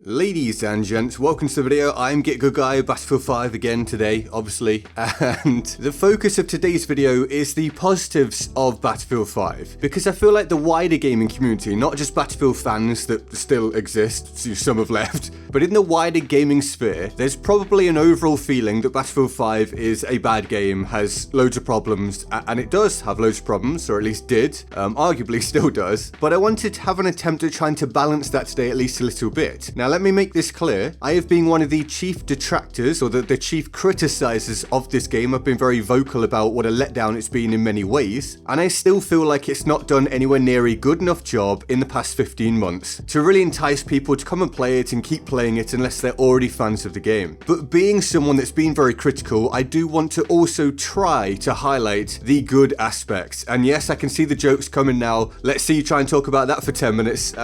Ladies and gents, welcome to the video. I'm GetGoodGuy, Battlefield 5 again today, obviously, and the focus of today's video is the positives of Battlefield 5, because I feel like the wider gaming community, not just Battlefield fans that still exist, some have left, but in the wider gaming sphere, there's probably an overall feeling that Battlefield 5 is a bad game, has loads of problems, and it does have loads of problems, or at least did, arguably still does, but I wanted to have an attempt at trying to balance that today at least a little bit. Now let me make this clear, I have been one of the chief detractors, or the chief criticizers of this game. I've been very vocal about what a letdown it's been in many ways, and I still feel like it's not done anywhere near a good enough job in the past 15 months to really entice people to come and play it and keep playing it unless they're already fans of the game. But being someone that's been very critical, I do want to also try to highlight the good aspects. And yes, I can see the jokes coming now. Let's see you try and talk about that for 10 minutes.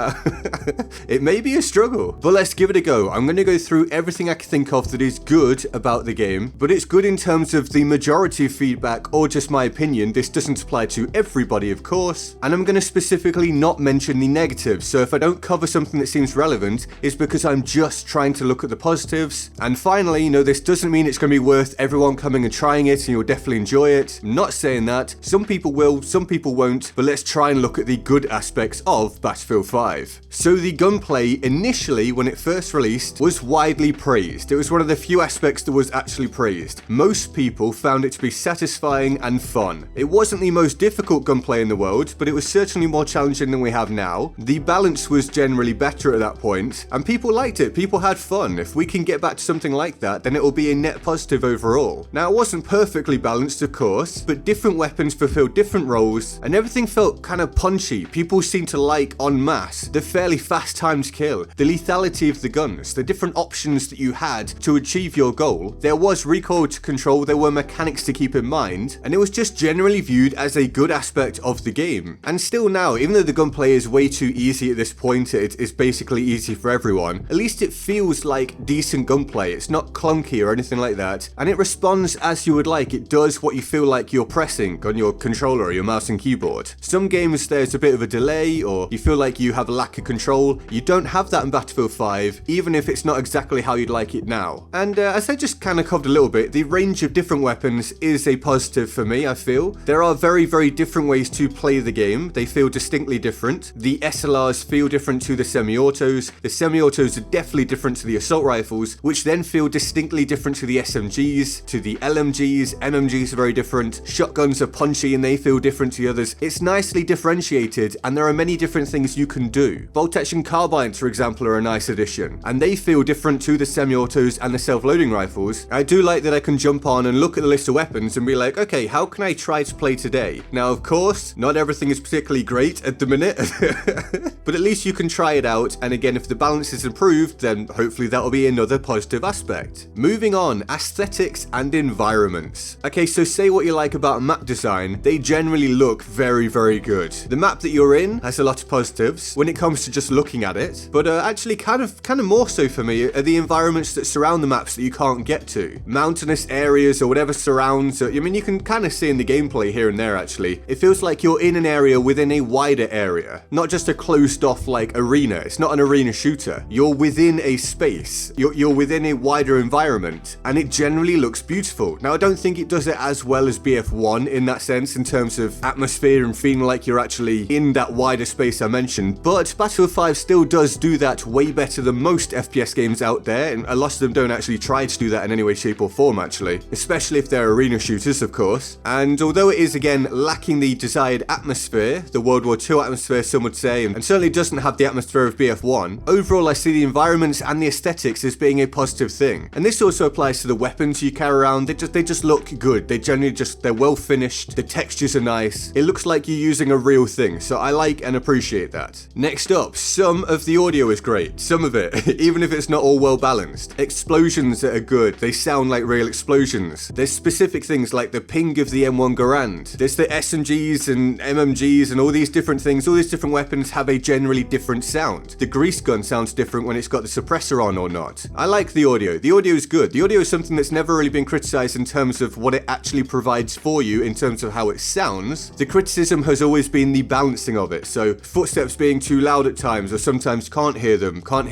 It may be a struggle, but let's give it a go. I'm going to go through everything I can think of that is good about the game, but it's good in terms of the majority of feedback or just my opinion. This doesn't apply to everybody, of course, and I'm going to specifically not mention the negatives. So if I don't cover something that seems relevant, it's because I'm just trying to look at the positives. And finally, this doesn't mean it's going to be worth everyone coming and trying it and you'll definitely enjoy it. I'm not saying that. Some people will, some people won't, but let's try and look at the good aspects of Battlefield 5. So the gunplay initially, when it first released, was widely praised. It was one of the few aspects that was actually praised. Most people found it to be satisfying and fun. It wasn't the most difficult gunplay in the world, but it was certainly more challenging than we have now. The balance was generally better at that point, and people liked it. People had fun. If we can get back to something like that, then it will be a net positive overall. Now, it wasn't perfectly balanced, of course, but different weapons fulfilled different roles, and everything felt kind of punchy. People seemed to like en masse the fairly fast time to kill, the lethality of the guns, the different options that you had to achieve your goal. There was recoil to control, there were mechanics to keep in mind, and it was just generally viewed as a good aspect of the game. And still now, even though the gunplay is way too easy at this point, it is basically easy for everyone, at least it feels like decent gunplay. It's not clunky or anything like that, and it responds as you would like. It does what you feel like you're pressing on your controller or your mouse and keyboard. Some games there's a bit of a delay, or you feel like you have a lack of control. You don't have that in Battlefield 5, even if it's not exactly how you'd like it now. And as I just kind of covered a little bit, the range of different weapons is a positive for me, I feel. There are very, very different ways to play the game. They feel distinctly different. The SLRs feel different to the semi-autos. The semi-autos are definitely different to the assault rifles, which then feel distinctly different to the SMGs, to the LMGs. MMGs are very different. Shotguns are punchy and they feel different to the others. It's nicely differentiated, and there are many different things you can do. Bolt action carbines, for example, are a nice addition, and they feel different to the semi-autos and the self-loading rifles. I do like that I can jump on and look at the list of weapons and be like, okay, how can I try to play today? Now, of course, not everything is particularly great at the minute, but at least you can try it out, and again, if the balance is improved, then hopefully that will be another positive aspect. Moving on, aesthetics and environments. Okay, so say what you like about map design, they generally look very, very good. The map that you're in has a lot of positives when it comes to just looking at it, but actually kind of more so for me are the environments that surround the maps that you can't get to. Mountainous areas or whatever surrounds, I mean, you can kind of see in the gameplay here and there actually. It feels like you're in an area within a wider area, not just a closed off like arena. It's not an arena shooter. You're within a space. You're within a wider environment, and it generally looks beautiful. Now, I don't think it does it as well as BF1 in that sense, in terms of atmosphere and feeling like you're actually in that wider space I mentioned, but Battlefield 5 still does do that way better than most FPS games out there, and a lot of them don't actually try to do that in any way, shape or form actually, especially if they're arena shooters, of course. And although it is again lacking the desired atmosphere, the World War II atmosphere some would say, and certainly doesn't have the atmosphere of BF1, overall I see the environments and the aesthetics as being a positive thing. And this also applies to the weapons you carry around. They just look good. They generally they're well finished, the textures are nice, it looks like you're using a real thing, so I like and appreciate that. Next up, some of the audio is great, some of it, even if it's not all well balanced. Explosions that are good, they sound like real explosions. There's specific things like the ping of the M1 Garand. There's the SMGs and MMGs and all these different things, all these different weapons have a generally different sound. The grease gun sounds different when it's got the suppressor on or not. I like the audio. The audio is good. The audio is something that's never really been criticized in terms of what it actually provides for you in terms of how it sounds. The criticism has always been the balancing of it. So footsteps being too loud at times, or sometimes can't hear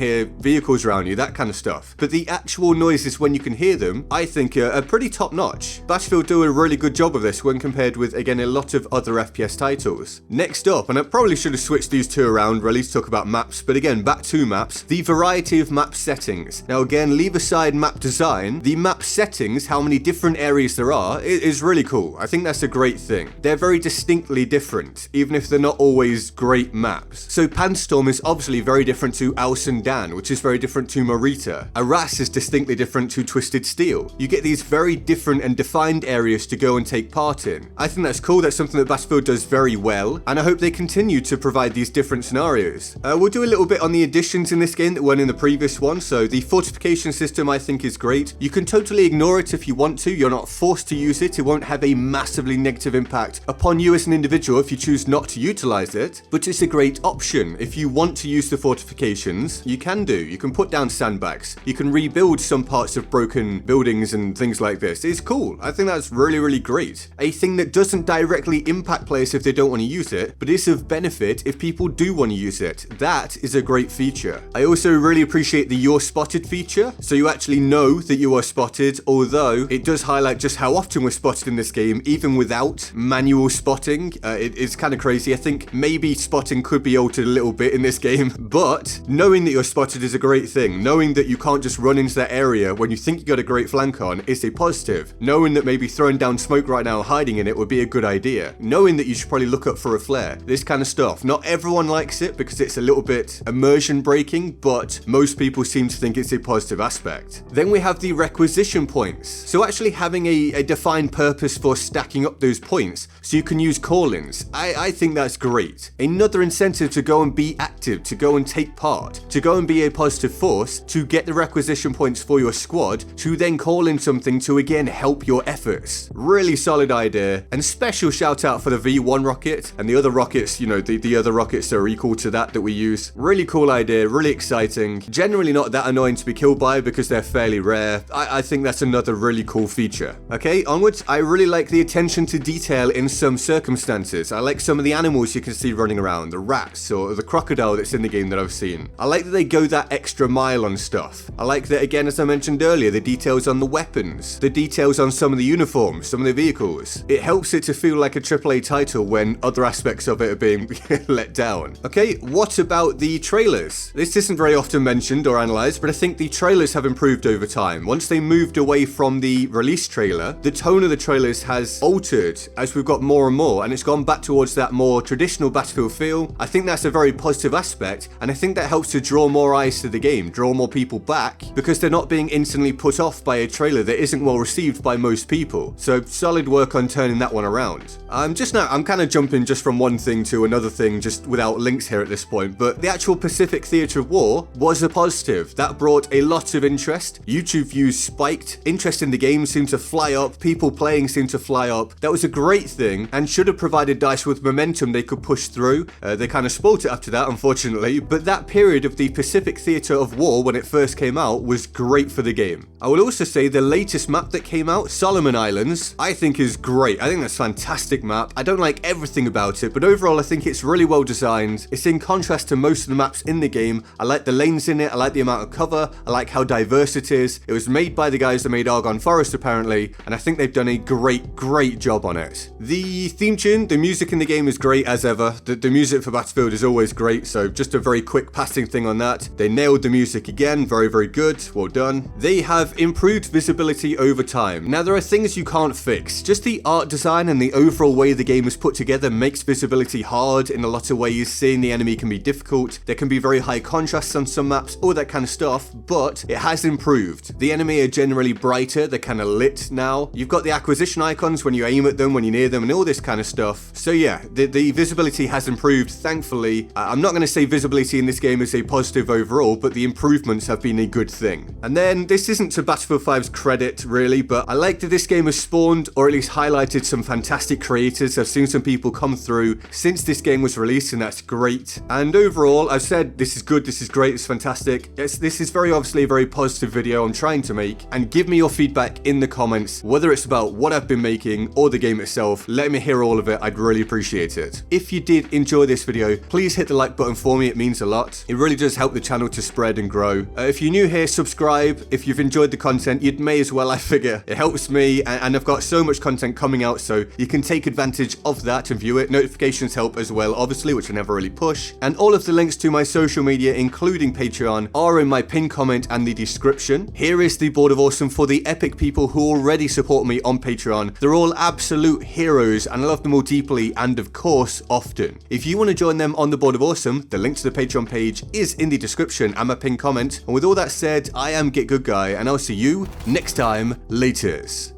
hear vehicles around you, that kind of stuff. But the actual noises when you can hear them, I think are pretty top notch. Battlefield do a really good job of this when compared with, again, a lot of other FPS titles. Next up, and I probably should have switched these two around, really, to talk about maps, but again, back to maps, the variety of map settings. Now again, leave aside map design, the map settings, how many different areas there are, is really cool. I think that's a great thing. They're very distinctly different, even if they're not always great maps. So Panstorm is obviously very different to Alcindán, which is very different to Morita. Arras is distinctly different to Twisted Steel. You get these very different and defined areas to go and take part in. I think that's cool. That's something that Battlefield does very well, and I hope they continue to provide these different scenarios. We'll do a little bit on the additions in this game that weren't in the previous one. So the fortification system I think is great. You can totally ignore it if you want to. You're not forced to use it. It won't have a massively negative impact upon you as an individual if you choose not to utilize it, but it's a great option. If you want to use the fortifications, you can do. You can put down sandbags. You can rebuild some parts of broken buildings and things like this. It's cool. I think that's really, really great. A thing that doesn't directly impact players if they don't want to use it, but is of benefit if people do want to use it. That is a great feature. I also really appreciate the You're Spotted feature, so you actually know that you are spotted, although it does highlight just how often we're spotted in this game, even without manual spotting. It's kind of crazy. I think maybe spotting could be altered a little bit in this game, but knowing that you're spotted is a great thing. Knowing that you can't just run into that area when you think you got a great flank on is a positive. Knowing that maybe throwing down smoke right now, hiding in it would be a good idea. Knowing that you should probably look up for a flare. This kind of stuff. Not everyone likes it because it's a little bit immersion breaking, but most people seem to think it's a positive aspect. Then we have the requisition points. So actually having a defined purpose for stacking up those points so you can use call-ins. I think that's great. Another incentive to go and be active, to go and take part, to go and be a positive force, to get the requisition points for your squad, to then call in something to again help your efforts. Really solid idea, and special shout out for the V1 rocket and the other rockets, you know, the other rockets that are equal to that we use. Really cool idea, really exciting. Generally not that annoying to be killed by because they're fairly rare. I think that's another really cool feature. Okay, onwards. I really like the attention to detail in some circumstances. I like some of the animals you can see running around, the rats or the crocodile that's in the game that I've seen. I like that they go that extra mile on stuff. I like that, again, as I mentioned earlier, the details on the weapons, the details on some of the uniforms, some of the vehicles. It helps it to feel like a AAA title when other aspects of it are being let down. Okay, what about the trailers? This isn't very often mentioned or analysed, but I think the trailers have improved over time. Once they moved away from the release trailer, the tone of the trailers has altered as we've got more and more, and it's gone back towards that more traditional Battlefield feel. I think that's a very positive aspect, and I think that helps to draw more eyes to the game, draw more people back, because they're not being instantly put off by a trailer that isn't well received by most people. So solid work on turning that one around. Just now, I'm kind of jumping just from one thing to another thing, just without links here at this point, but the actual Pacific Theatre of War was a positive. That brought a lot of interest. YouTube views spiked, interest in the game seemed to fly up, people playing seemed to fly up. That was a great thing and should have provided DICE with momentum they could push through. They kind of spoilt it after that, unfortunately, but that period of the Pacific Theatre of War when it first came out was great for the game. I will also say the latest map that came out, Solomon Islands, I think is great. I think that's a fantastic map. I don't like everything about it, but overall I think it's really well designed. It's in contrast to most of the maps in the game. I like the lanes in it, I like the amount of cover, I like how diverse it is. It was made by the guys that made Argonne Forest apparently, and I think they've done a great job on it. The theme tune, the music in the game is great as ever. The music for Battlefield is always great, so just a very quick passing thing on that. They nailed the music again, very good, well done. They have improved visibility over time. Now there are things you can't fix. Just the art design and the overall way the game is put together makes visibility hard in a lot of ways. Seeing the enemy can be difficult. There can be very high contrasts on some maps, all that kind of stuff, but it has improved. The enemy are generally brighter, they're kind of lit now. You've got the acquisition icons when you aim at them, when you're near them, and all this kind of stuff. So yeah, the visibility has improved, thankfully. I'm not going to say visibility in this game is a positive overall, but the improvements have been a good thing. And then, this isn't to Battlefield 5's credit, really, but I like that this game has spawned, or at least highlighted, some fantastic creators. I've seen some people come through since this game was released, and that's great. And overall, I've said this is good, this is great, it's fantastic. This is very obviously a very positive video I'm trying to make, and give me your feedback in the comments, whether it's about what I've been making or the game itself. Let me hear all of it, I'd really appreciate it. If you did enjoy this video, please hit the like button for me, it means a lot. It really does help help the channel to spread and grow. If you're new here, subscribe. If you've enjoyed the content, you may as well, I figure. It helps me, and I've got so much content coming out, so you can take advantage of that and view it. Notifications help as well, obviously, which I never really push. And all of the links to my social media, including Patreon, are in my pinned comment and the description. Here is the Board of Awesome for the epic people who already support me on Patreon. They're all absolute heroes, and I love them all deeply and, of course, often. If you want to join them on the Board of Awesome, the link to the Patreon page is in the description and my pinned comment. And with all that said, I am GetGoodGuy, and I'll see you next time. Laters.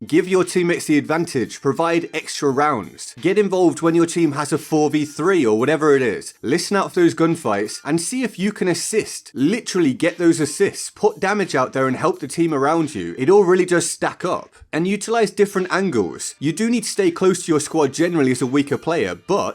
Give your teammates the advantage, provide extra rounds. Get involved when your team has a 4v3 or whatever it is. Listen out for those gunfights and see if you can assist. Literally get those assists, put damage out there and help the team around you. It all really does stack up. And utilize different angles. You do need to stay close to your squad generally as a weaker player, but